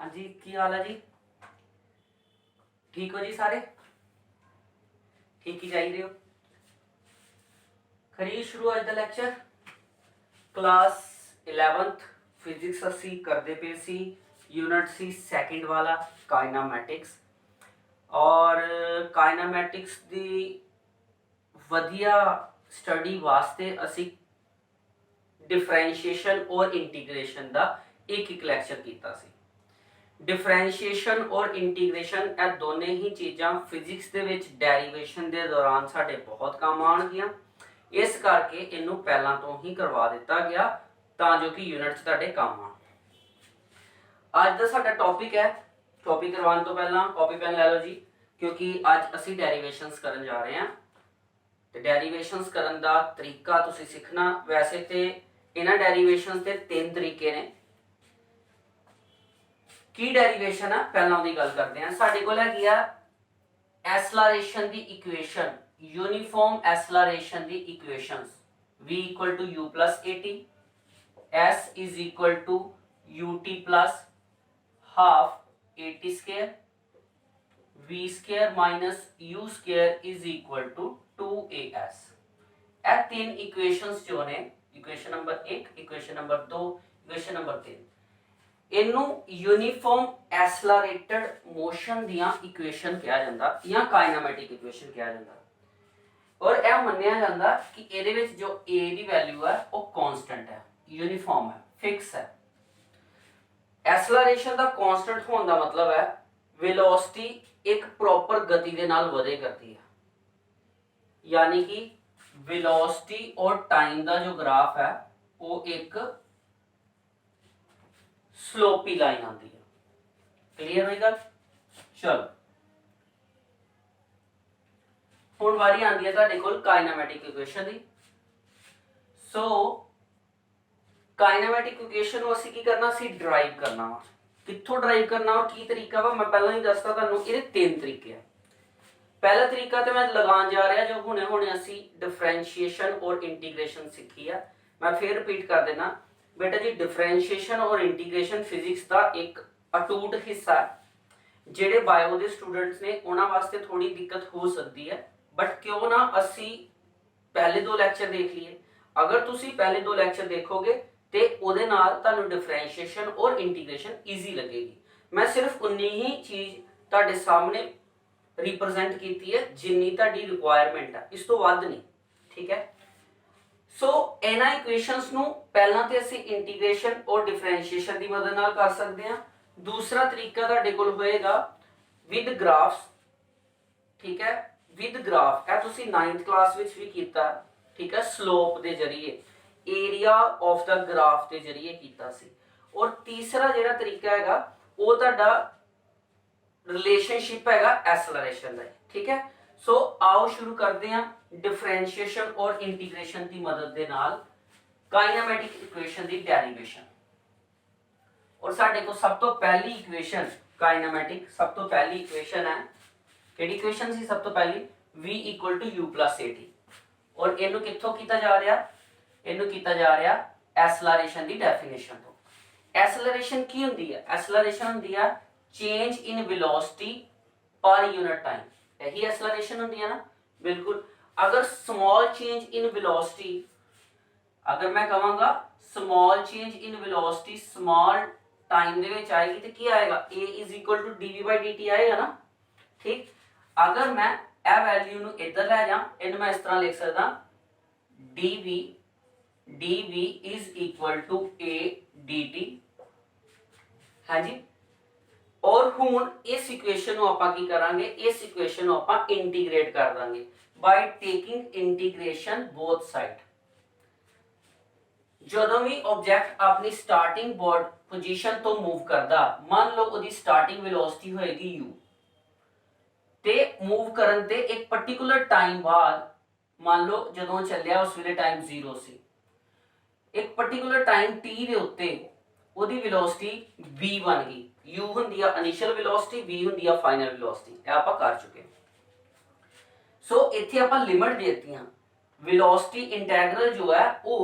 हाँ जी, की हाल है जी? ठीक हो जी सारे? ठीक ही चाहिए हो। करिए शुरू अज का लैक्चर। क्लास 11th फिजिक्स असी करते पे सी, यूनिट सी सैकेंड वाला काइनामैटिक्स। और काइनामैटिक्स दी वधिया स्टडी वास्ते असी डिफरेंशिएशन और इंटीग्रेशन का एक लैक्चर किया सी। डिफरेंशिएशन और इंटीग्रेशन ਇਹ ਦੋਨੇ ही चीज़ां फिजिक्स ਦੇ ਵਿੱਚ ਡੈਰੀਵੇਸ਼ਨ ਦੇ ਦੌਰਾਨ ਸਾਡੇ ਬਹੁਤ ਕੰਮ ਆਉਣਗੀਆਂ। ਇਸ ਕਰਕੇ ਇਹਨੂੰ ਪਹਿਲਾਂ ਤੋਂ ਹੀ ਕਰਵਾ ਦਿੱਤਾ ਗਿਆ ਤਾਂ ਜੋ ਕਿ ਯੂਨਿਟ 'ਚ ਤੁਹਾਡੇ ਕੰਮ ਆਣ। ਅੱਜ ਦਾ ਸਾਡਾ ਟੌਪਿਕ ਹੈ, ਟੌਪਿਕ ਕਰਵਾਉਣ ਤੋਂ ਪਹਿਲਾਂ ਕਾਪੀ ਪੈਨ ਲੈ ਲਓ ਜੀ, ਕਿਉਂਕਿ ਅੱਜ ਅਸੀਂ ਡੈਰੀਵੇਸ਼ਨਸ ਕਰਨ ਜਾ ਰਹੇ ਹਾਂ। ਤੇ ਡੈਰੀਵੇਸ਼ਨਸ ਕਰਨ ਦਾ ਤਰੀਕਾ ਤੁਸੀਂ ਸਿੱਖਣਾ। ਵੈਸੇ ਤੇ ਇਹਨਾਂ ਡੈਰੀਵੇਸ਼ਨਸ ਦੇ ਤਿੰਨ ਤਰੀਕੇ ਨੇ। की डेरिवेशन है पहला उहदी गल करते हैं। साडे कोल हैगी आ एसलरेशन दी इक्वेशन, यूनीफॉर्म एसलरेशन दी equations v equal to u plus at, s is equal to ut plus half at square, v square minus u square is equal to 2as। ਇਹ तीन इक्वेशंस जो ने, equation number 1, equation number 2, equation number 3, इनू uniform accelerated motion दियां equation कहा जाता या kinematic equation कहा जाता। और यह मन्निया जाता कि ਇਹਦੇ ਵਿੱਚ जो a ਦੀ वैल्यू है वो कांस्टेंट है, यूनीफॉर्म है, फिक्स है। एसलरेशन का कांस्टेंट होने का मतलब है वेलोसिटी एक प्रॉपर गति के नाल वधे करती है, यानी कि वेलोसिटी और टाइम का जो ग्राफ है वो एक स्लोपी लाइन आती है। क्लियर होगी गल? चलो हुण वारी आती है तुहाडे कोल काइनामेटिक इक्वेशन दी। सो काइनामेटिक इक्वेशन नूं असीं की करना, असीं ड्राइव करना वा। कित्थों ड्राइव करना और की तरीका वा, मैं पहलां ही दसदा तुहानूं। इहदे तीन तरीके हैं। पहला तरीका तो मैं लगान जा रहा जो हुणे हुणे असीं डिफरेंशिएशन और इंटीग्रेशन सीखी है। मैं फिर रिपीट कर देना बेटा जी, डिफरेंशिएशन और इंटीग्रेशन फिजिक्स का एक अटूट हिस्सा है। जेडे बायो के स्टूडेंट्स ने उन्हां वास्ते थोड़ी दिक्कत हो सकती है, बट क्यों ना असी पहले दो लैक्चर देख लिए। अगर तुसी पहले दो लैक्चर देखोगे तो उहदे नाल तुहानूं डिफरेंशिएशन और इंटीग्रेशन ईजी लगेगी। मैं सिर्फ उन्नी ही चीज़ तुहाडे सामने रिप्रजेंट कीती है जिन्नी तुहाडी रिक्वायरमेंट है, इस तो वध नहीं। ठीक है। सो इन्हां इक्वेशंस नूं पहलां ते असीं इंटीग्रेशन और डिफरेंशिएशन दी मदद नाल कर सकते हैं। दूसरा तरीका तुहाडे कोल होएगा विद ग्राफ्स। ठीक है, विद ग्राफ है तुसीं 9th क्लास विच भी कीता। ठीक है, स्लोप दे जरिए, एरिया ऑफ द ग्राफ के जरिए कीता सी। और तीसरा जिहड़ा तरीका हैगा वो तुहाडा रिलेशनशिप हैगा एसलरेशन दा। ठीक है। सो आओ शुरू करते हैं डिफरेंशिएशन और इंटीग्रेशन की मदद के नाल काइनामेटिक इक्वेशन की डेरिवेशन। और साडे को सब तो पहली इक्वेशन काइनामेटिक, सब तो पहली इक्वेशन है किहड़ी इक्वेशन सी? सब तो पहली v equal to u plus at। और इनू कित्थों कीता जा रहा? इनू कीता जा रहा एसलरेशन की डेफिनेशन तो। एसलरेशन की हुंदी है? एसलरेशन हुंदी है change in velocity per unit time. यही एसलरेशन होती है ना? बिल्कुल। अगर स्मॉल चेंज इन वेलोसिटी, अगर मैं कहूँगा small change in velocity small time दे विच आएगी तो क्या आएगा? a is equal to dv by dt आएगा ना। ठीक। अगर मैं ए वैल्यू नूं इधर लै जा, इन्हूं मैं इस तरह लिख सकदा dv is equal to a dt। हाँ जी। और हुण इस इक्वेशन नूं आपां की करांगे? इस इक्वेशन नूं आपां इंटीग्रेट कर Dange by taking integration both side. जदों भी ऑब्जेक्ट अपनी स्टार्टिंग बोर्ड पोजीशन तो मूव करदा, मान लो उसकी स्टार्टिंग वेलोसिटी होएगी u, ते मूव करन ते एक पर्टिकुलर टाइम बाद, मान लो जदों चलिया उस वेले टाइम 0 सी, एक पर्टिकुलर टाइम t दे उत्ते ਉਹਦੀ वेलोसिटी v बन गई। u ਹੁੰਦੀ ਆ ਇਨੀਸ਼ੀਅਲ वेलोसिटी, v ਹੁੰਦੀ ਆ फाइनल वेलोसिटी। ਇਹ ਆਪਾਂ ਕਰ ਚੁੱਕੇ। सो ਇੱਥੇ ਆਪਾਂ ਲਿਮਟ ਦੇਤੀਆਂ। वेलोसिटी इंटेग्रल जो है वो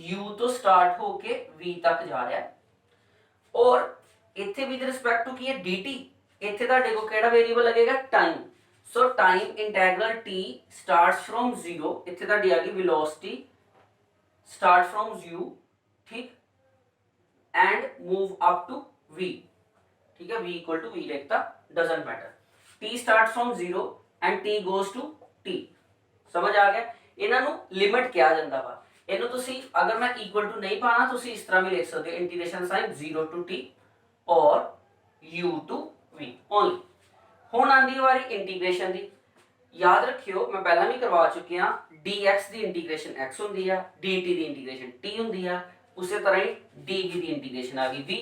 u तो स्टार्ट होके v तक जा रहा है। और ਇੱਥੇ ਵਿਦ ਰਿਸਪੈਕਟ ਟੂ ਕੀ ਹੈ dt, ਇੱਥੇ ਤੁਹਾਡੇ ਕੋਲ ਕਿਹੜਾ ਵੇਰੀਏਬਲ ਲੱਗੇਗਾ time. So time integral t starts from 0, ਇੱਥੇ ਤੁਹਾਡੀ ਆ ਗਈ velocity start from u, ठीक, and move up to v, ठीक है, v equal to v लिखता, doesn't matter, t starts from 0 and t goes to t, समझ आ गया। ਇਹਨਾਂ ਨੂੰ ਲਿਮਿਟ ਕਿਹਾ ਜਾਂਦਾ ਵਾ। ਇਹਨੂੰ ਤੁਸੀਂ ਅਗਰ ਮੈਂ ਇਕੁਅਲ ਟੂ ਨਹੀਂ ਪਾਣਾ ਤੁਸੀਂ ਇਸ ਤਰ੍ਹਾਂ ਵੀ ਲਿਖ ਸਕਦੇ ਹੋ, ਇੰਟੀਗ੍ਰੇਸ਼ਨ ਸਾਈਨ 0 to t ਔਰ u to v ਓਨਲੀ। ਹੁਣ ਆਂਦੀ ਵਾਰੀ ਇੰਟੀਗ੍ਰੇਸ਼ਨ ਦੀ। याद रखियो मैं पहला भी करवा चुकी हाँ, dx की इंटीग्रेशन x होंगी है, dt की इंटीग्रेशन t होंगी है, उस तरह ही dv की इंटीग्रेशन आ गई v,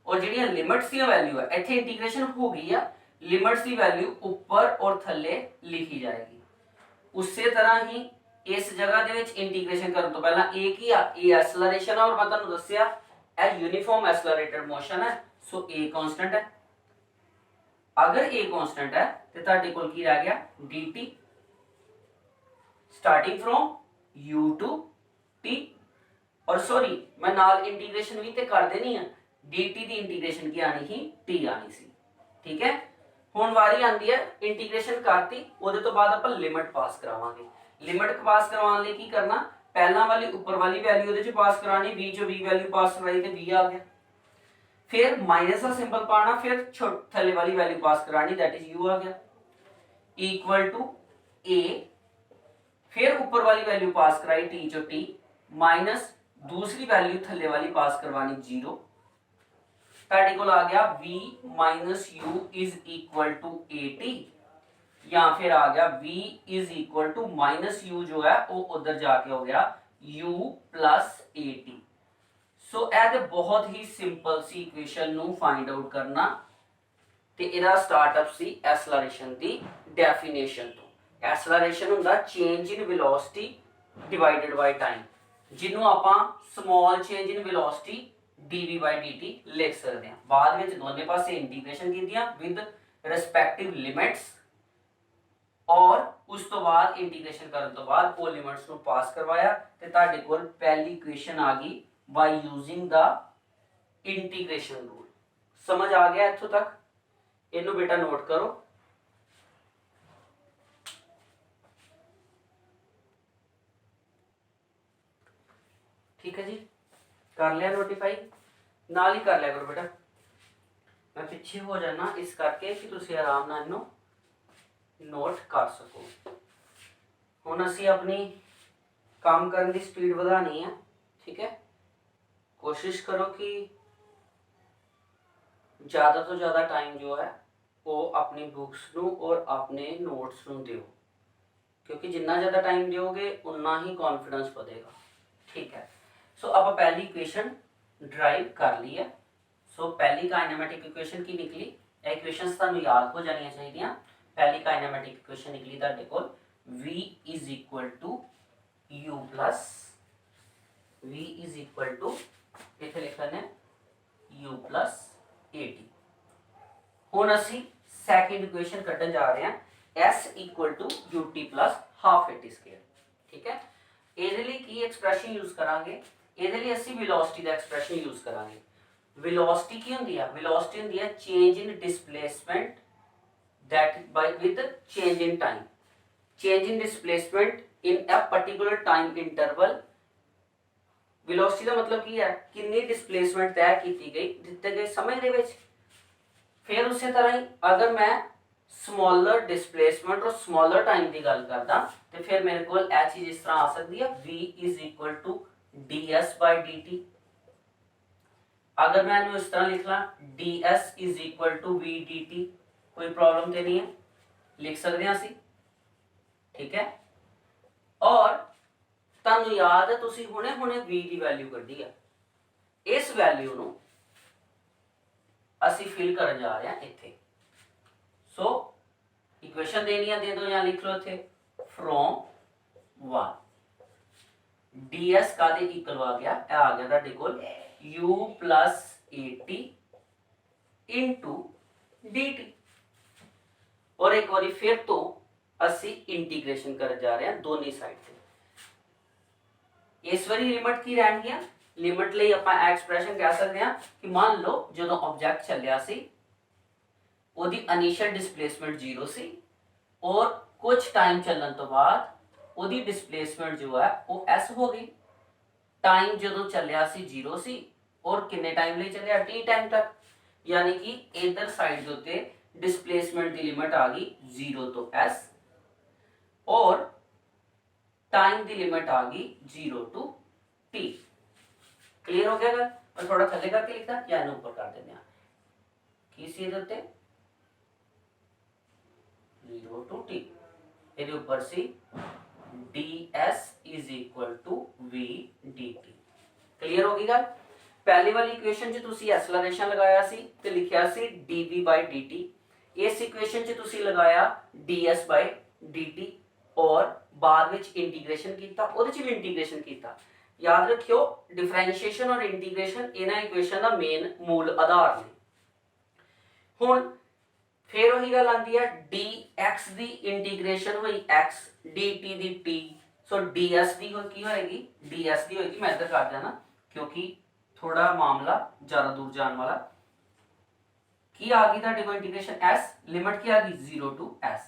और जिहड़ियां लिमिट्स दी वैल्यू है इत्थे इंटीग्रेशन हो गई है, लिमिट्स की वैल्यू ऊपर और थल्ले लिखी जाएगी। उस तरह ही इस जगह दे विच इंटीग्रेशन करने तो पहला a की आ a एक्सेलरेशन है, और मैं तुहानूं दस्सिया ए यूनीफॉर्म एक्सेलरेटेड मोशन है, सो a कांस्टेंट है। अगर a कांस्टेंट है तो ਤੁਹਾਡੇ ਕੋਲ ਕੀ ਰਹਿ ਗਿਆ dt starting from u to t, और सॉरी मैं नाल इंटीग्रेशन भी ते कर देनी है, dt दी इंटीग्रेशन की आनी ही t आनी सी, ठीक है। हुण वारी आंदी है इंटीग्रेशन करती, ਉਹਦੇ ਤੋਂ ਬਾਅਦ ਆਪਾਂ लिमिट पास करावांगे। लिमिट पास करवाने लिए की करना, पहला वाली ऊपर वाली वैल्यू ਉਹਦੇ ਚ पास करानी, v जो v वैल्यू पास कराई ते v आ गया, फिर माइनस का सिंबल पाना, फिर थले वाली वैल्यू पास करानी, दैट इज u आ गया, इक्वल टू a, फिर ऊपर वाली वैल्यू पास कराई t जो t, माइनस दूसरी वैल्यू थले वाली पास करवानी 0, ताड़ी को आ गया v minus u is equal to at, या फिर आ गया v is equal to minus u जो है वो उधर जाके हो गया u प्लस at। सो ਇਹ ਤੇ ਬਹੁਤ ਹੀ ਸਿੰਪਲ ਸੀ ਇਕੁਏਸ਼ਨ ਨੂੰ ਫਾਈਂਡ ਆਊਟ ਕਰਨਾ, ਤੇ ਇਹਦਾ ਸਟਾਰਟਅਪ ਸੀ ਐਸਲਰੇਸ਼ਨ ਦੀ ਡੈਫੀਨੇਸ਼ਨ ਤੋਂ। ਐਸਲਰੇਸ਼ਨ ਹੁੰਦਾ change in velocity divided by time, ਜਿਹਨੂੰ ਆਪਾਂ small change in velocity dv by dt ਲਿਖ ਸਕਦੇ ਹਾਂ। ਬਾਅਦ ਵਿੱਚ ਦੋਨੇ ਪਾਸੇ ਇੰਟੀਗ੍ਰੇਸ਼ਨ ਕੀਤੀਆਂ ਵਿਦ ਰਿਸਪੈਕਟਿਵ ਲਿਮਿਟਸ, और उस तो बाद इंटीग्रेशन करने तो बाद वो लिमिट्स ਨੂੰ ਪਾਸ ਕਰਵਾਇਆ ਤੇ ਤੁਹਾਡੇ ਕੋਲ ਪਹਿਲੀ ਇਕੁਏਸ਼ਨ ਆ ਗਈ by using the integration rule। समझ आ गया इत्थों तक? इनू बेटा नोट करो। ठीक है जी, कर लिया नोटिफाई, नाल ही कर लिया करो बेटा, मैं पिछे हो जाना इस करके कि तुसी आराम नाल इनू नोट कर सको। हुण असीं अपनी काम करने की स्पीड वधानी है, ठीक है। कोशिश करो कि ज़्यादा तो ज़्यादा टाइम जो है वो अपनी बुक्स नू और अपने नोट्स नू दिओ, क्योंकि जिन्ना ज़्यादा टाइम दोगे उन्ना ही कॉन्फिडेंस बढ़ेगा, ठीक है। सो अब पहली इक्वेशन ड्राइव कर ली है। सो पहली काइनेमेटिक इक्वेशन की निकली, इक्वेशंस तुहानू याद हो जानियां चाहिए। पहली काइनेमेटिक इक्वेशन निकली तुहाडे कोल v is equal to u plus v is equal to इथे लिख लेने u प्लस at। हुण असी सैकंड इक्वेशन कड्ढन जा रहे हैं s equal to ut plus half at square, ठीक है। ਇਹਦੇ ਲਈ ਕੀ ਐਕਸਪ੍ਰੈਸ਼ਨ ਯੂਜ਼ ਕਰਾਂਗੇ, ਇਹਦੇ ਲਈ ਅਸੀਂ ਵੈਲੋਸਿਟੀ ਦਾ ਐਕਸਪ੍ਰੈਸ਼ਨ ਯੂਜ਼ ਕਰਾਂਗੇ। ਵੈਲੋਸਿਟੀ ਕੀ ਹੁੰਦੀ ਹੈ, ਵੈਲੋਸਿਟੀ ਹੁੰਦੀ ਹੈ change in displacement that by with change in time, change in displacement in a particular time interval। Velocity का मतलब की है कितनी डिस्प्लेसमेंट तय की गई दिते गए समय दे विच। फिर उस तरह ही अगर मैं स्मॉलर डिस्प्लेसमेंट और स्मॉलर टाइम की गल करदा तो फिर मेरे को यह चीज इस तरह आ सकती है v is equal to ds by dt। अगर मैं इस तरह लिख ला ds is equal to v dt, कोई प्रॉब्लम तो नहीं है, लिख सकते हैं असी, ठीक है। और तुहानू याद है तुसी हुणे हुणे v की वैल्यू कड्ढी है, इस वैल्यू नू असी फिल करन जा रहे हैं इत्थे। सो इक्वेशन देनी है, दे दो या लिख लो इत्थे फ्रॉम 1 ds का दे इक्वल आ गया, आ गया तुहाडे कोल u plus at into dt। और एक बार फिर तो असी इंटीग्रेशन कर जा रहे हैं दोनों साइड से। इस बारी लिमिट की रहन गया ਲਿਮਟ ਲਈ ਆਪਾਂ ਐਕਸਪ੍ਰੈਸ਼ਨ ਕਹਿ ਸਕਦੇ ਹਾਂ ਕਿ ਮੰਨ ਲਓ ਜਦੋਂ ਆਬਜੈਕਟ ਚੱਲਿਆ ਸੀ ਉਹਦੀ ਇਨੀਸ਼ੀਅਲ ਡਿਸਪਲੇਸਮੈਂਟ 0 ਸੀ ਔਰ ਕੁਝ ਟਾਈਮ ਚੱਲਣ ਤੋਂ ਬਾਅਦ ਉਹਦੀ ਡਿਸਪਲੇਸਮੈਂਟ ਜੋ ਹੈ ਉਹ s ਹੋ ਗਈ। ਟਾਈਮ ਜਦੋਂ ਚੱਲਿਆ ਸੀ 0 ਸੀ ਔਰ ਕਿੰਨੇ ਟਾਈਮ ਲਈ ਚੱਲਿਆ t ਟਾਈਮ ਤੱਕ, ਯਾਨੀ ਕਿ ਇਧਰ ਸਾਈਡ ਦੇ ਉੱਤੇ डिस्प्लेसमेंट की लिमिट आ गई 0 तो s और टाइम की लिमिट आ गई 0 टू t। क्लियर हो गया गल? और थोड़ा थले करके लिखता या ऊपर कर देते हैं की सी देते 0 टू t ये ऊपर सी ds is equal to v dt। Clear हो गई गल? पहली वाली इक्वेशन च तुसी एक्सेलरेशन लगाया सी ते लिखिया सी dv by dt। इस इक्वेशन च तुसी लगाया ds by dt और बाद विच इंटीग्रेशन कीता, ओदे च भी इंटीग्रेशन कीता। याद रखियो डिफरेंशिएशन और इंटीग्रेशन इन्हां इक्वेशन दा मेन मूल आधार ने। हुण फिर वही गल आंदी है dx दी इंटीग्रेशन हुई x dt दी t, सो ds दी की होएगी ds दी होएगी, मैं इधर कर देना क्योंकि थोड़ा मामला ज्यादा दूर जाने वाला। की आ गई ਤੁਹਾਡੇ ਕੋਲ ਇੰਟੀਗ੍ਰੇਸ਼ਨ s, ਲਿਮਟ ਕੀ ਆ ਗਈ 0 to s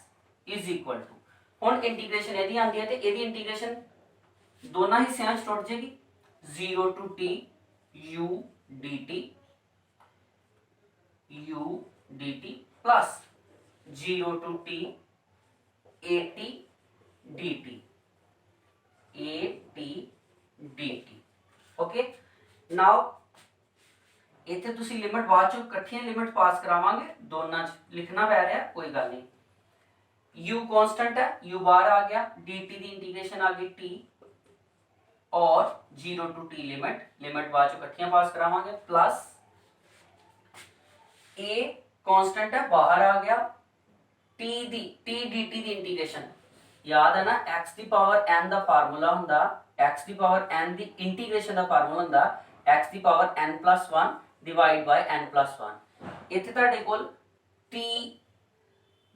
is equal to, ਹੁਣ ਇੰਟੀਗ੍ਰੇਸ਼ਨ ਇਹਦੀ ਆਂਦੀ ਹੈ ਤੇ ਇਹਦੀ ਇੰਟੀਗ੍ਰੇਸ਼ਨ ਦੋਨਾਂ ਹਿੱਸਿਆਂ ਚ ਟੁੱਟ ਜੇਗੀ 0 to t u dt plus 0 to t at dt। Okay, now इत्थे तुसी लिमिट बाद चों इकट्ठियां लिमिट पास करावांगे, दोनों च लिखना पै रहा कोई गल नहीं। u कांस्टेंट है, u बाहर आ गया, dt दी इंटीग्रेशन आ गई t और 0 टू t लिमिट बाद चों इकट्ठियां पास करावांगे प्लस a कांस्टेंट है बाहर आ गया, t dt दी इंटीग्रेशन याद है ना x दी पावर n दा फार्मूला हुंदा, x the power n the integration दा फार्मूला हुंदा x the power n plus 1 divide by n plus 1। इत्थे तुहाडे कोल t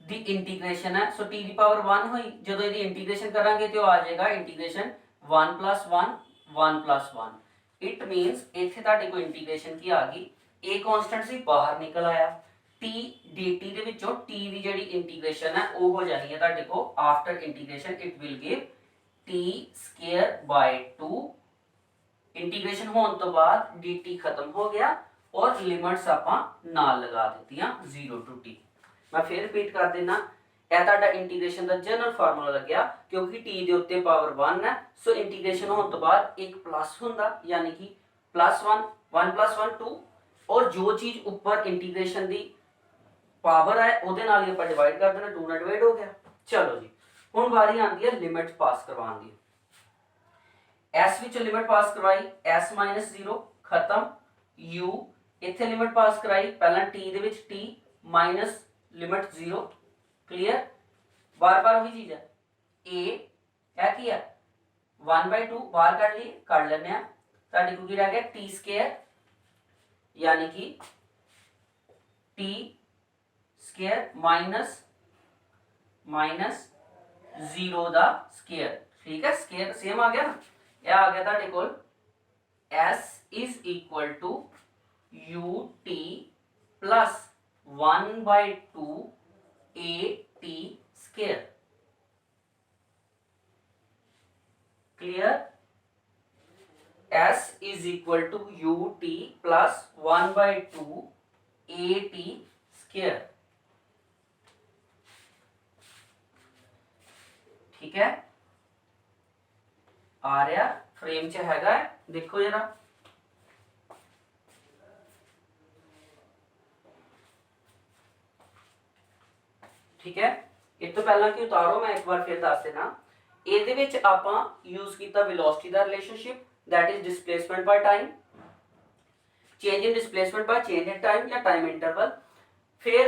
दी इंटीग्रेशन है, सो t दी पावर 1 हुई, जदों इहदी इंटीग्रेशन करांगे तो आ जाएगा integration 1 plus 1 plus 1। It means इत्थे तुहाडे कोल इंटीग्रेशन की आ गई, a कांस्टेंट सी बाहर निकल आया, t dt दे विचों t दी जेहड़ी इंटीग्रेशन है वो हो जानी है तुहाडे को after integration it will give t square by 2। Integration होने तो बाद dt खत्म हो गया और लिमिट्स आपां नाल लगा दित्तियां 0 टू t। मैं फिर रिपीट कर देना, यह तुहाडा इंटीग्रेशन दा जनरल फार्मूला लग्या क्योंकि t दे उत्ते पावर 1 है, सो इंटीग्रेशन होने तो बाद एक प्लस हुंदा यानी कि +1 1 plus 1 2 और जो चीज ऊपर इंटीग्रेशन दी पावर है ਉਹਦੇ ਨਾਲ ਹੀ ਆਪਾਂ डिवाइड कर देना, 2 ਨਾਲ डिवाइड हो गया। चलो जी, हुण वारी आंदी है लिमिट पास करवाने दी। s विच लिमिट पास करवाई s - 0 खत्म, u इत्थे लिमिट पास कराई पहला t दे विच t माइनस लिमिट 0। क्लियर? बार-बार वही चीज है, a क्या किया 1/2 बाहर कर ली, कर लेने आ, ਤੁਹਾਡੇ ਕੋਲ ਕੀ ਰਹਿ ਗਿਆ t स्क्वायर यानी कि t स्क्वायर माइनस 0 दा स्क्वायर। ठीक है, स्क्वायर सेम आ गया ना, यह आ गया ਤੁਹਾਡੇ ਕੋਲ s is equal to ut plus 1/2 at square. Clear? s is equal to ut plus 1/2 at square. ठीक है, आ रहा फ्रेम च हैगा, देखो जरा ठीक है। इस तो पहला कि उतारो मैं एक बार फिर दस देना, ਇਹਦੇ ਵਿੱਚ ਆਪਾਂ यूज किया velocity the relationship that is displacement by time, change in displacement by change in time या टाइम इंटरवल। फिर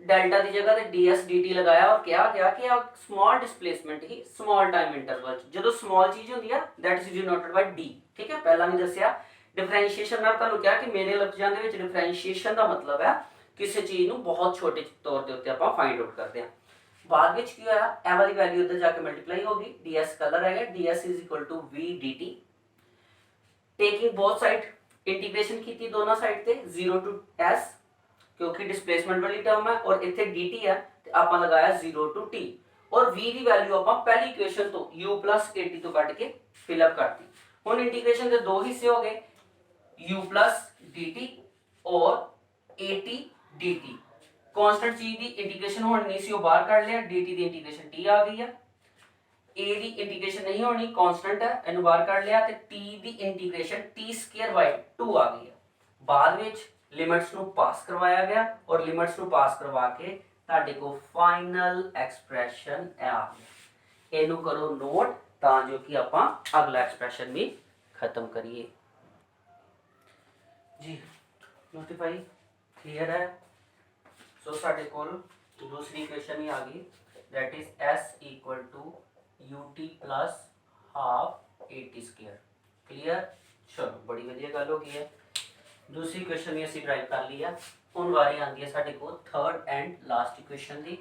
डेल्टा की जगह ds dt लगाया और क्या क्या कि स्मॉल डिस्प्लेसमेंट ही स्मॉल टाइम इंटरवल जो स्मॉल चीज होती है that is denoted by d। ठीक है, पहला भी दसिया डिफरेंशिएशन मैं ਤੁਹਾਨੂੰ ਕਿਹਾ कि मेरे लफ्ज़ों ਦੇ ਵਿੱਚ डिफरेंशिएशन ਦਾ मतलब है किसी चीज ਨੂੰ बहुत छोटे तौर ਦੇ ਉੱਤੇ ਆਪਾਂ फाइंड आउट करते हैं। बाद ਵਿੱਚ ਕੀ ਹੋਇਆ, ਇਹ ਵਾਲੀ ਵੈਲਿਊ ਉੱਧਰ ਜਾ ਕੇ ਮਲਟੀਪਲਾਈ ਹੋ ਗਈ, ds ਕਲਰ ਹੈਗਾ ds is equal to v dt। Taking both side integration की दोनों साइड से 0 to s क्योंकि डिस्प्लेसमेंट वाली टर्म है और इतने dt है तो आप लगाया 0 to t और v की वैल्यू आप पहली इक्वेशन तो u plus 80 तो कट के फिलअप करती। हुण इंटीग्रेशन के दो हिस्से हो गए u plus dt और 80 dt कांस्टेंट चीज की इंटीग्रेशन होनी नहीं सी, वो बाहर काट लिया, dt की इंटीग्रेशन t आ गई है, a की इंटीग्रेशन नहीं होनी कांस्टेंट है इन्हें बाहर काट लिया ते t की इंटीग्रेशन t स्क्वायर बाय 2 आ गई है। बाद विच लिमिट्स नु पास करवाया गया और लिमिट्स नु पास करवा के ਤੁਹਾਡੇ को फाइनल एक्सप्रेशन आ गया। इनू करो नोट ਤਾਂ ਜੋ कि ਆਪਾਂ अगला एक्सप्रेशन भी खत्म करिए जी। नोटिफाई क्लियर है। सो साडे कोल दूसरी इक्वेशन ही आ गई that is s equal to ut plus half 80 square. Clear, चलो बड़ी वधिया गल हो गई है। दूसरी इक्वेशन भी असी ड्राइव कर ली है। हुण वारी आंदी है साडे को थर्ड एंड लास्ट इक्वेशन दी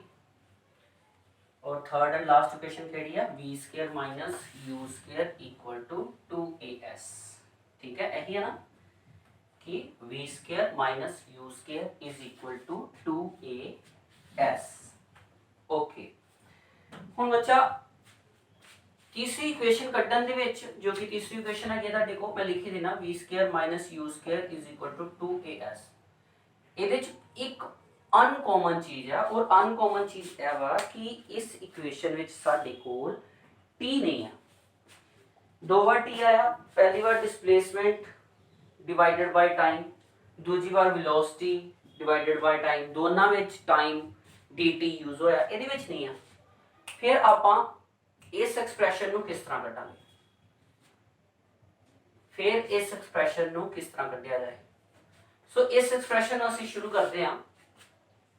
और थर्ड एंड लास्ट इक्वेशन केड़ी है v square minus u square equal to 2as। ठीक है, यही है ना कि v square minus u square is equal to 2as। Okay, हुण बच्चा तीसरी इक्वेशन कड्डन दे विच जो कि तीसरी इक्वेशन है ये देखो मैं लिखी देना v square minus u square is equal to 2as। ਇਹਦੇ ਚ ਇੱਕ ਅਨਕੋਮਨ ਚੀਜ਼ ਹੈ और अनकॉमन चीज है वा कि इस इक्वेशन विच साडे कोल t नहीं है। दो बार t आया, पहली बार डिस्प्लेसमेंट डिवाइडेड बाय टाइम, दूसरी बार वेलोसिटी डिवाइडेड बाय टाइम, दोनों विच टाइम dt यूज होया, ਇਹਦੇ विच नहीं है। फिर आपां इस एक्सप्रेशन ਨੂੰ किस तरह कटांगे, फिर इस एक्सप्रेशन ਨੂੰ किस तरह कढिया जाए। सो इस एक्सप्रेशन ਅਸੀਂ शुरू करते हैं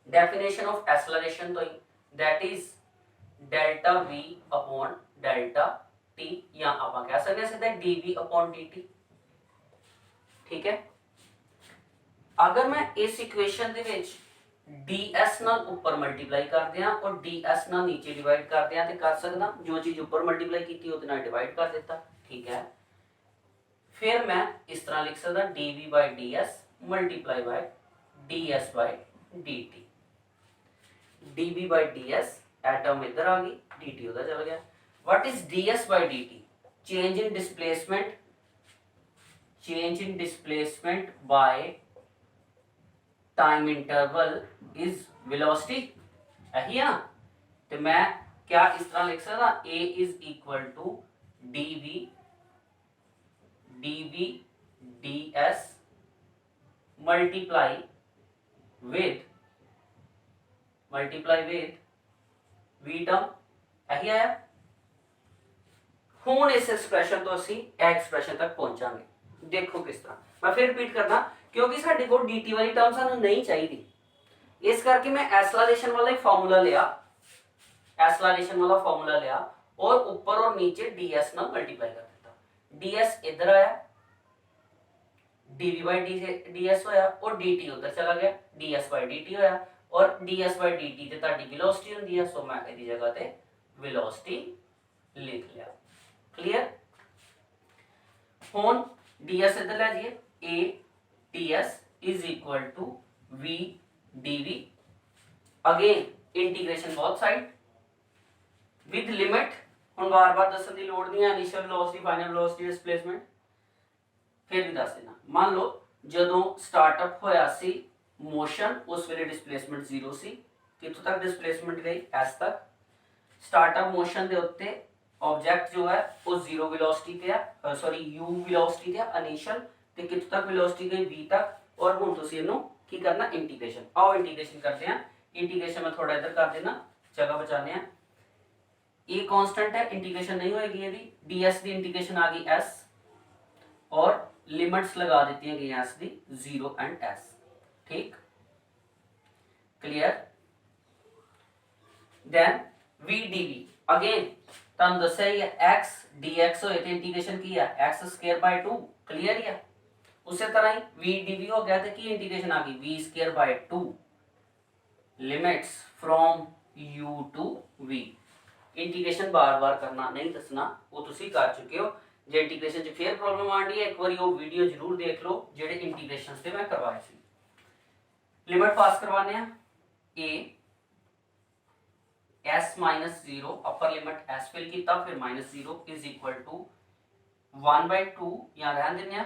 डेफिनेशन ऑफ एक्सेलरेशन तो ही that is delta v upon delta t या आप कह सकते हैं सीधा dv अपॉन dt। ठीक है, अगर मैं इस इक्वेशन दे विच ds नाल ऊपर मल्टीप्लाई कर दिया और ds नाल नीचे डिवाइड कर दिया तो कर सकदा जो चीज ऊपर मल्टीप्लाई की उहदे नाल डिवाइड कर देता। ठीक है, फिर मैं इस तरह लिख सकदा dv by ds multiply by ds by dt। dv by ds एटम इधर आ गई, dt उधर चला गया। What is ds by dt? Change in displacement, change in displacement by time interval is velocity. यही है ना, तो मैं क्या इस तरह लिख सकता a is equal to dv ds multiply with v term. यही आया। हुण इस एक्सप्रेशन तो असी एक्सप्रेशन तक पहुंचांगे। देखो किस तरह, मैं फिर रिपीट करना क्योंकि साडे को dt वाली टर्म सानू नहीं चाहिए, इस करके मैं एक्सेलरेशन वाला ही फार्मूला लिया, एक्सेलरेशन वाला फार्मूला लिया और ऊपर और नीचे ds नाल मल्टीप्लाई कर देता। ds इधर आया, dv बाय ds होया और dt उधर चला गया, ds बाय dt होया और ds बाय dt ते ताडी वेलोसिटी हुंदी है। सो मैं इहदी जगह ते वेलोसिटी लिख लिया। क्लियर, हुण ds इधर ले जाइए, a ds is equal to v dv। Again integration both side with limit. हुण बार-बार दसन दी लोड़ नहीं है, initial velocity final velocity displacement फिर भी दस देना। मान लो जदों स्टार्टअप होया सी मोशन उस वेले डिस्प्लेसमेंट 0 सी, कित्थों तक डिस्प्लेसमेंट गई s तक। स्टार्टअप मोशन दे उत्ते ऑब्जेक्ट जो है वो 0 वेलोसिटी ते है, सॉरी u वेलोसिटी ते है इनिशियल, ते कित्थों तक वेलोसिटी गई v तक। और हुण तुसीं इहनूं की करना इंटीग्रेशन। आओ इंटीग्रेशन करते हैं। इंटीग्रेशन में थोड़ा इधर कर देना, जगह बचाने हैं। ये कांस्टेंट है, इंटीग्रेशन नहीं होएगी यदि ds की इंटीग्रेशन आ गई s और लिमिट्स लगा देती है s दी 0 एंड s। ठीक, clear. Then v dv again तुम दस्या ही है x dx होए ते इंटीग्रेशन की है x स्क्वायर बाय 2। क्लियर ही है। उसी तरह ही v dv हो गया तो की इंटीग्रेशन आ गई v square by 2 limits from u to v। Integration बार बार करना नहीं दसना, वो तुसी कर चुके हो। जे इंटीग्रेशन च फिर प्रॉब्लम आ रही है एक बार वो वीडियो जरूर देख लो जेडे इंटीग्रेशन से मैं करवाए थे। लिमिट पास करवाने a s minus zero upper limit s fill किया फिर minus zero is equal to 1/2 यहाँ रहन देने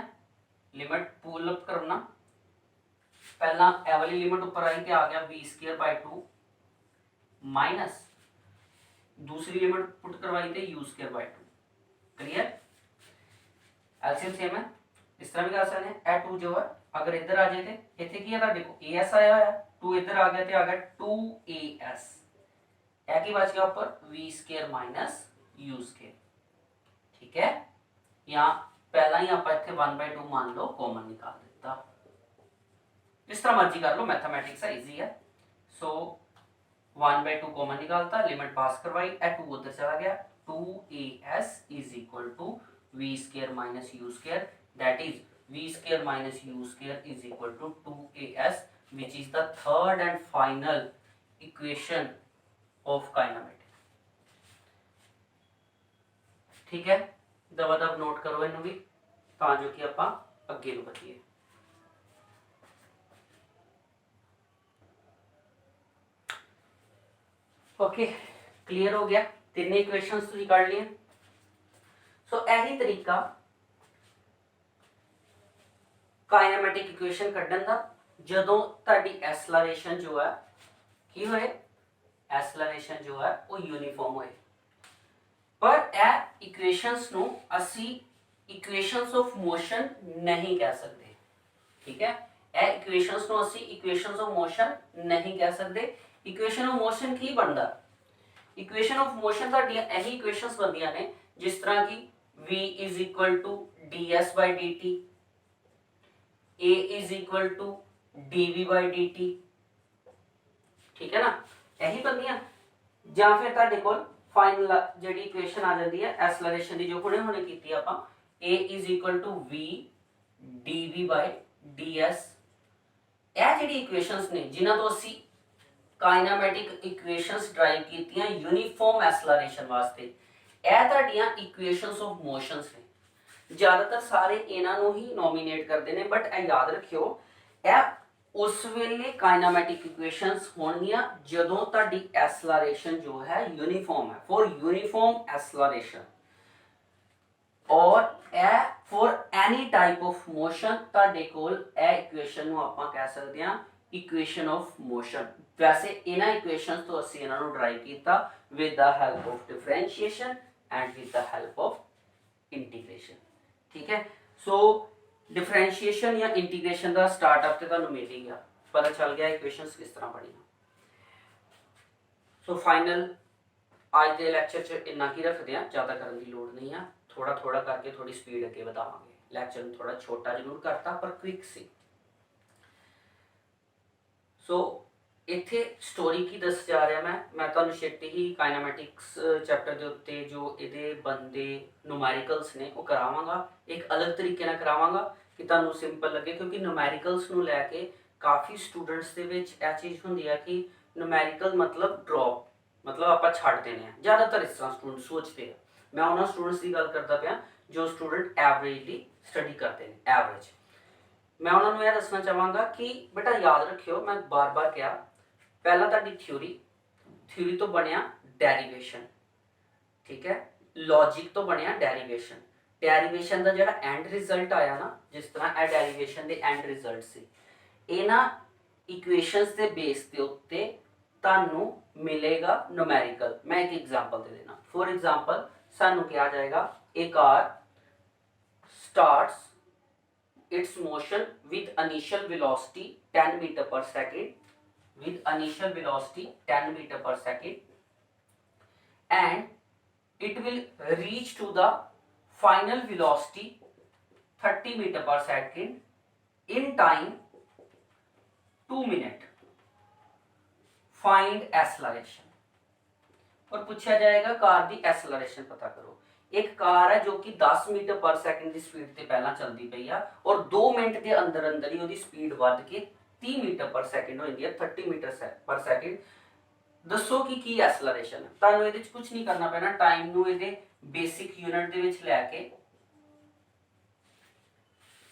लिमिट पुल अप करना पहला ए वाली लिमिट ऊपर आई तो आ गया v²/2 माइनस दूसरी लिमिट पुट करवाई थे u²/2। क्लियर? एलसीएम सेम है, इस तरह भी कर सकते हैं। ए 2 जो है अगर इधर आ जाए थे इतने की है देखो as आया है 2 इधर आ गया तो आ गया 2as ए की बच गया ऊपर v² - u²। ठीक है, यहाँ पहला ही आप इतने 1/2 मान लो कॉमन निकाल देता, जिस तरह मर्जी कर लो, मैथमेटिक्स है इजी है। सो 1/2 कॉमन निकालता, लिमिट पास करवाई, ए 2 उधर चला गया 2as is equal to v² - u², that is v² - u² is equal to 2as which is the third and final equation of kinematics। ठीक है, दबा नोट करो इन्हों भी ਤਾਂ ਜੋ कि ਆਪਾਂ ਅੱਗੇ ਨੂੰ ਵਧੀਏ। ओके क्लियर हो गया, तीन इक्वेशंस ਤੁਸੀਂ ਕੱਢ ਲਈਆਂ। सो यही तरीका काइनेमेटिक इक्वेशन ਕੱਢਣ ਦਾ ਜਦੋਂ ਤੁਹਾਡੀ ਐਸਲਰੇਸ਼ਨ ਜੋ ਹੈ ਕੀ ਹੋਏ, ਐਸਲਰੇਸ਼ਨ ਜੋ ਹੈ ਉਹ ਯੂਨੀਫਾਰਮ ਹੋਏ। पर ਇਹ इक्वेशंस ਨੂੰ ਅਸੀਂ इक्वेशंस ऑफ मोशन नहीं कह सकते। ठीक है, ए इक्वेशंस ਨੂੰ ਅਸੀਂ इक्वेशंस ऑफ मोशन नहीं कह सकते। इक्वेशन ऑफ मोशन की बनता, इक्वेशन ऑफ मोशन ਤੁਹਾਡੀਆਂ ਇਹੀ इक्वेशंस बनदियां ने जिस तरह की v is equal to ds/dt, a is equal to dv/dt। ठीक है ना, यही बनदियां। ਜਾਂ ਫਿਰ ਤੁਹਾਡੇ ਕੋਲ फाइनल ਜਿਹੜੀ इक्वेशन आ जाती है ਐਸਲਰੇਸ਼ਨ ਦੀ जो ਹੁਣੇ ਕੀਤੀ ਆਪਾਂ a is equal to v dv/ds। ਇਹ ਜਿਹੜੀ ਇਕੁਏਸ਼ਨਸ ਨੇ ਜਿਨ੍ਹਾਂ ਤੋਂ ਅਸੀਂ ਕਾਈਨੈਮੈਟਿਕ ਇਕੁਏਸ਼ਨਸ ਡਰਾਈਵ ਕੀਤੀਆਂ ਯੂਨੀਫਾਰਮ ਐਸਲਰੇਸ਼ਨ ਵਾਸਤੇ, ਇਹ ਤੁਹਾਡੀਆਂ ਇਕੁਏਸ਼ਨਸ ਆਫ ਮੋਸ਼ਨਸ ਨੇ। ਜ਼ਿਆਦਾਤਰ ਸਾਰੇ ਇਹਨਾਂ ਨੂੰ ਹੀ ਨੋਮੀਨੇਟ ਕਰਦੇ ਨੇ, ਬਟ ਇਹ ਯਾਦ ਰੱਖਿਓ ਇਹ ਉਸ ਵੇਲੇ ਕਾਈਨੈਮੈਟਿਕ ਇਕੁਏਸ਼ਨਸ ਹੋਣਗੀਆਂ ਜਦੋਂ ਤੁਹਾਡੀ ਐਸਲਰੇਸ਼ਨ ਜੋ ਹੈ ਯੂਨੀਫਾਰਮ ਹੈ, ਫॉर यूनिफॉर्म ਐਸਲਰੇਸ਼ਨ। और ए for any type of motion ਤੁਹਾਡੇ ਕੋਲ ਇਹ ਇਕੁਏਸ਼ਨ ਨੂੰ ਆਪਾਂ ਕਹਿ ਸਕਦੇ ਹਾਂ ਇਕੁਏਸ਼ਨ ਆਫ ਮੋਸ਼ਨ। ਵੈਸੇ ਇਹਨਾਂ ਇਕੁਏਸ਼ਨਸ ਤੋਂ ਅਸੀਂ ਇਹਨਾਂ ਨੂੰ ਡਰਾਈਵ ਕੀਤਾ with the help of differentiation and with the help of integration. ਠੀਕ ਹੈ, ਸੋ ਡਿਫਰੈਂਸ਼ੀਏਸ਼ਨ ਜਾਂ ਇੰਟੀਗ੍ਰੇਸ਼ਨ ਦਾ ਸਟਾਰਟਅਪ ਤੇ ਤੁਹਾਨੂੰ ਮਿਲ ਹੀ ਗਿਆ, ਪਤਾ ਚੱਲ ਗਿਆ ਇਕੁਏਸ਼ਨਸ ਕਿਸ ਤਰ੍ਹਾਂ ਬਣੀਆਂ। ਸੋ ਫਾਈਨਲ ਅੱਜ ਦੇ ਲੈਕਚਰ 'ਚ ਇੰਨਾ ਕੀ ਰੱਖਦੇ ਹਾਂ, ਜ਼ਿਆਦਾ ਕਰਨ ਦੀ ਲੋੜ ਨਹੀਂ ਆ, थोड़ा थोड़ा करके थोड़ी स्पीड अगे बढ़ावांगे। लैक्चर में थोड़ा छोटा जरूर करता पर क्विक सी। सो इत्थे स्टोरी की दस जा रहा मैं तुहानूं छेती ही काइनेमैटिक्स चैप्टर के उत्ते जो इहदे बंदे न्यूमैरिकल्स ने वो करावांगा, एक अलग तरीके नाल करावांगा कि तुहानूं सिंपल लगे, क्योंकि न्यूमैरिकल्स नूं लैके काफ़ी स्टूडेंट्स दे विच इह चीज़ हुंदी है कि न्यूमैरिकल मतलब ड्रॉप, मतलब आपां छड्ड देने आ। ज़्यादातर इस तरह स्टूडेंट सोचते हैं। मैं उन्होंने स्टूडेंट्स की गल करता पाया जो स्टूडेंट एवरेजली स्टडी करते हैं, एवरेज। मैं उन्होंने यह दसना चाहांगा कि बेटा याद रखियो, मैं बार बार कहा पहला तुहाडी थ्योरी तो बनया डेरिवेशन। ठीक है, लॉजिक तो बनया डेरिवेशन। डेरिवेशन का जो एंड रिजल्ट आया ना, जिस तरह यह डेरिवेशन के एंड रिजल्ट से इन्हां इक्वेशनस के बेस के उत्ते तुहानूं मिलेगा न्यूमैरिकल। मैं एक एग्जाम्पल दे देना। फॉर एग्जाम्पल सानू क्या आ जाएगा, a car starts its motion with initial velocity 10 metre per second, with initial velocity 10 meter per second, and it will reach to the final velocity 30 meter per second in time 2 minutes। find acceleration। और पूछा जाएगा car की acceleration पता करो। एक car है जो कि 10 मीटर पर सेकंड की स्पीड से पहला चलती पई आ और 2 मिनट के अंदर अंदर ही उसकी स्पीड बढ़ के 30 मीटर पर सेकंड हो जाती है, 30 मीटर पर सेकंड। दसो कि एक्सलरेशन है। तुहानूं इहदे विच कुछ नहीं करना पैना, टाइम नूं इहदे बेसिक यूनिट दे विच लैके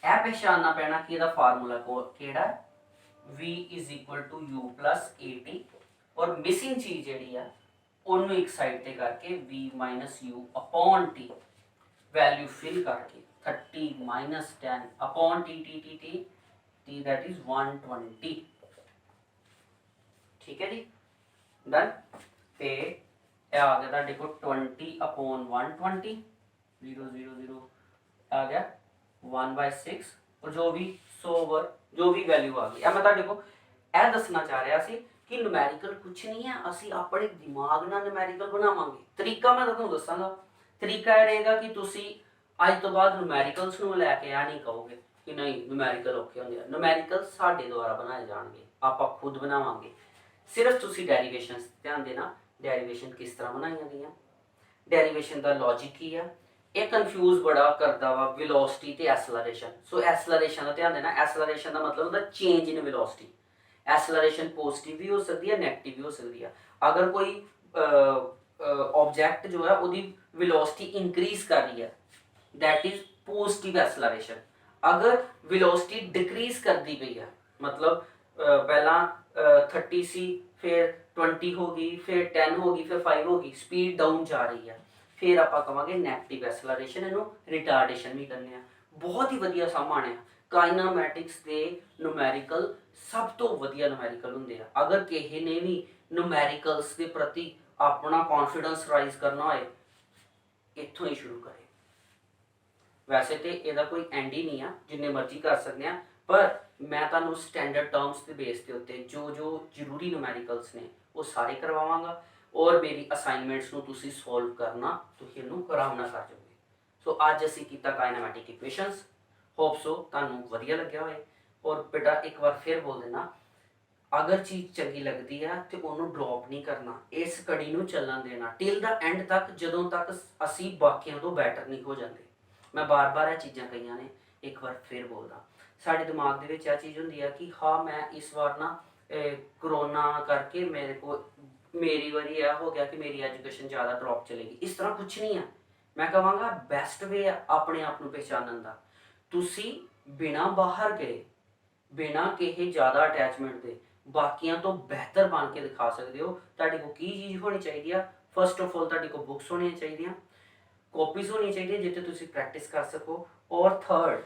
ਇਹ ਪਛਾਣਨਾ ਪੈਣਾ ਕਿ ਇਹਦਾ ਫਾਰਮੂਲਾ ਕਿਹੜਾ ਹੈ, v is equal to u plus at, ਔਰ ਮਿਸਿੰਗ ਚੀਜ਼ ਜਿਹੜੀ ਆ ਉਹਨੂੰ ਇੱਕ ਸਾਈਡ ਤੇ ਕਰਕੇ v minus u upon t value fill ਕਰਕੇ 30 minus 10 upon t t t t t that is 120। ਠੀਕ ਹੈ ਜੀ, ਡਨ। ਤੇ ਇਹ ਆ ਗਿਆ ਤੁਹਾਡੇ ਕੋਲ 20 upon 120 0 0 0 ਆ ਗਿਆ 1/6 और जो भी 100 ओवर जो भी वैल्यू आ गई। मैं ਤੁਹਾਡੇ ਕੋਲ ਇਹ ਦੱਸਣਾ ਚਾਹ ਰਿਹਾ ਸੀ ਕਿ ਨੂਮੈਰੀਕਲ ਕੁਝ ਨਹੀਂ ਹੈ, ਅਸੀਂ ਆਪਣੇ ਦਿਮਾਗ ਨਾਲ ਨੂਮੈਰੀਕਲ ਬਣਾਵਾਂਗੇ। ਤਰੀਕਾ ਮੈਂ ਤੁਹਾਨੂੰ ਦੱਸਾਂਗਾ। ਤਰੀਕਾ ਇਹ ਰਹੇਗਾ ਕਿ ਤੁਸੀਂ ਅੱਜ ਤੋਂ ਬਾਅਦ ਨੂਮੈਰੀਕਲਸ ਨੂੰ ਲੈ ਕੇ ਆ ਨਹੀਂ ਕਹੋਗੇ ਕਿ ਨਹੀਂ ਨੂਮੈਰੀਕਲ ਔਖੇ ਹੁੰਦੇ ਆ। ਨੂਮੈਰੀਕਲ ਸਾਡੇ ਦੁਆਰਾ ਬਣਾਏ ਜਾਣਗੇ, ਆਪਾਂ ਖੁਦ ਬਣਾਵਾਂਗੇ। ਸਿਰਫ ਤੁਸੀਂ ਡੈਰੀਵੇਸ਼ਨਸ ਧਿਆਨ ਦੇਣਾ, ਡੈਰੀਵੇਸ਼ਨ ਕਿਸ ਤਰ੍ਹਾਂ ਬਣਾਈਆਂ ਗਈਆਂ, ਡੈਰੀਵੇਸ਼ਨ ਦਾ ਲੌਜੀਕ ਕੀ ਆ। ਇਹ ਕਨਫਿਊਜ਼ ਬੜਾ ਕਰਦਾ ਵਾ ਵੈਲੋਸਿਟੀ ਤੇ ਐਸਲਰੇਸ਼ਨ। ਸੋ ਐਸਲਰੇਸ਼ਨ ਦਾ ਧਿਆਨ ਦੇਣਾ। ਐਸਲਰੇਸ਼ਨ ਦਾ ਮਤਲਬ ਹੁੰਦਾ ਚੇਂਜ ਇਨ ਵੈਲੋਸਿਟੀ। ਐਸਲਰੇਸ਼ਨ ਪੋਜ਼ਿਟਿਵ ਵੀ ਹੋ ਸਕਦੀ ਹੈ, ਨੈਗੇਟਿਵ ਵੀ ਹੋ ਸਕਦੀ ਹੈ। ਅਗਰ ਕੋਈ ऑब्जेक्ट जो है ਉਹਦੀ ਵੈਲੋਸਿਟੀ ਇੰਕਰੀਜ਼ ਕਰ ਰਹੀ ਹੈ, that is positive acceleration। ਅਗਰ ਵੈਲੋਸਿਟੀ ਡਿਕਰੀਜ਼ ਕਰਦੀ ਪਈ ਹੈ, मतलब ਪਹਿਲਾਂ 30 ਸੀ, ਫਿਰ 20 ਹੋ ਗਈ, ਫਿਰ 10 ਹੋ ਗਈ, ਫਿਰ 5 ਹੋ ਗਈ, ਸਪੀਡ ਡਾਊਨ ਜਾ ਰਹੀ ਹੈ, ਫਿਰ ਆਪਾਂ ਕਵਾਂਗੇ ਨੈਗੇਟਿਵ ਐਸਲਰੇਸ਼ਨ। ਇਹਨੂੰ ਰਿਟਾਰਡੇਸ਼ਨ ਵੀ ਕਹਿੰਦੇ ਆ। ਬਹੁਤ ਹੀ ਵਧੀਆ ਸਾਮਾਨ ਹੈ। ਕਾਈਨਾਮੈਟਿਕਸ ਦੇ ਨੂਮੈਰੀਕਲ ਸਭ ਤੋਂ ਵਧੀਆ ਨੂਮੈਰੀਕਲ ਹੁੰਦੇ ਆ। ਅਗਰ ਕਿਸੇ ਨੇ ਵੀ ਨੂਮੈਰੀਕਲਸ ਦੇ ਪ੍ਰਤੀ ਆਪਣਾ ਕੌਨਫੀਡੈਂਸ ਰਾਈਜ਼ ਕਰਨਾ ਹੋਏ, ਇੱਥੋਂ ਹੀ ਸ਼ੁਰੂ ਕਰੇ। ਵੈਸੇ ਤੇ ਇਹਦਾ ਕੋਈ ਐਂਡ ਹੀ ਨਹੀਂ ਆ, ਜਿੰਨੇ ਮਰਜ਼ੀ ਕਰ ਸਕਦੇ ਆ, ਪਰ ਮੈਂ ਤੁਹਾਨੂੰ ਸਟੈਂਡਰਡ ਟਰਮਸ ਦੇ ਬੇਸ ਦੇ ਉੱਤੇ ਜੋ ਜੋ ਜ਼ਰੂਰੀ ਨੂਮੈਰੀਕਲਸ ਨੇ ਉਹ ਸਾਰੇ ਕਰਵਾਵਾਂਗਾ, ਔਰ ਮੇਰੀ ਅਸਾਈਨਮੈਂਟਸ ਨੂੰ ਤੁਸੀਂ ਸੋਲਵ ਕਰਨਾ, ਤੁਸੀਂ ਇਹਨੂੰ ਆਰਾਮ ਨਾਲ ਕਰ ਜਾਓਗੇ। ਸੋ ਅੱਜ ਅਸੀਂ ਕੀਤਾ ਕਾਈਨਾਮੈਟਿਕ ਇਕੁਏਸ਼ਨਸ। ਹੋਪ ਸੋ ਤੁਹਾਨੂੰ ਵਧੀਆ ਲੱਗਿਆ ਹੋਏ। ਔਰ ਬੇਟਾ ਇੱਕ ਵਾਰ ਫਿਰ ਬੋਲ ਦੇਣਾ, ਅਗਰ ਚੀਜ਼ ਚੰਗੀ ਲੱਗਦੀ ਹੈ ਤੇ ਉਹਨੂੰ ਡ੍ਰੌਪ ਨਹੀਂ ਕਰਨਾ, ਇਸ ਕੜੀ ਨੂੰ ਚੱਲਣ ਦੇਣਾ ਟਿਲ ਦਾ ਐਂਡ ਤੱਕ, ਜਦੋਂ ਤੱਕ ਅਸੀਂ ਬਾਕੀਆਂ ਤੋਂ ਬੈਟਰ ਨਹੀਂ ਹੋ ਜਾਂਦੇ। ਮੈਂ ਬਾਰ-ਬਾਰ ਇਹ ਚੀਜ਼ਾਂ ਕਹੀਆਂ ਨੇ, ਇੱਕ ਵਾਰ ਫਿਰ ਬੋਲਦਾ। ਸਾਡੇ ਦਿਮਾਗ ਦੇ ਵਿੱਚ ਇਹ ਚੀਜ਼ ਹੁੰਦੀ ਹੈ ਕਿ ਹਾਂ ਮੈਂ ਇਸ ਵਾਰ ਨਾ ਕਰੋਨਾ ਕਰਕੇ ਮੇਰੇ ਕੋਲ ਮੇਰੀ ਵਾਰੀ ਇਹ ਹੋ ਗਿਆ ਕਿ ਮੇਰੀ ਐਜੂਕੇਸ਼ਨ ਜ਼ਿਆਦਾ ਡ੍ਰੌਪ ਚਲੇਗੀ। ਇਸ ਤਰ੍ਹਾਂ ਕੁਛ ਨਹੀਂ ਹੈ। ਮੈਂ ਕਹਾਂਗਾ ਬੈਸਟ ਵੇ ਆ ਆਪਣੇ ਆਪ ਨੂੰ ਪਹਿਚਾਨਣ ਦਾ। ਤੁਸੀਂ ਬਿਨਾਂ ਬਾਹਰ ਗਏ, ਬਿਨਾਂ ਕਿਸੇ ਜ਼ਿਆਦਾ ਅਟੈਚਮੈਂਟ ਦੇ ਬਾਕੀਆਂ ਤੋਂ ਬਿਹਤਰ ਬਣ ਕੇ ਦਿਖਾ ਸਕਦੇ ਹੋ। ਤੁਹਾਡੇ ਕੋਲ ਕੀ ਚੀਜ਼ ਹੋਣੀ ਚਾਹੀਦੀ ਆ? ਫਸਟ ਆਫ ਆਲ ਤੁਹਾਡੇ ਕੋਲ ਬੁੱਕਸ ਹੋਣੀਆਂ ਚਾਹੀਦੀਆਂ, ਕਾਪੀਜ਼ ਹੋਣੀ ਚਾਹੀਦੀਆਂ ਜਿੱਥੇ ਤੁਸੀਂ ਪ੍ਰੈਕਟਿਸ ਕਰ ਸਕੋ। ਔਰ ਥਰਡ,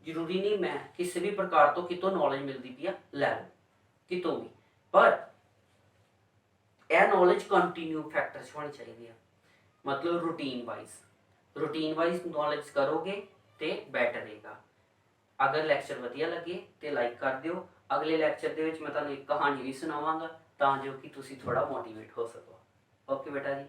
ਜ਼ਰੂਰੀ ਨਹੀਂ ਮੈਂ ਕਿਸੇ ਵੀ ਪ੍ਰਕਾਰ ਤੋਂ ਕਿਤੋਂ ਨੌਲੇਜ ਮਿਲਦੀ ਪਈ ਆ ਲੈ ਲਓ, ਕਿਤੋਂ ਵੀ, ਪਰ ਇਹ ਨੌਲੇਜ ਕੰਟੀਨਿਊ ਫੈਕਟਰ 'ਚ ਹੋਣੀ ਚਾਹੀਦੀ ਆ। मतलब रूटीन वाइज नॉलेज करोगे तो बैटर रहेगा। अगर लैक्चर वधिया लगे तो लाइक कर दियो। अगले लैक्चर के मैं तुहानूं एक कहानी भी सुनावांगा तां जो कि तुसीं थोड़ा मोटिवेट हो सको। ओके बेटा जी।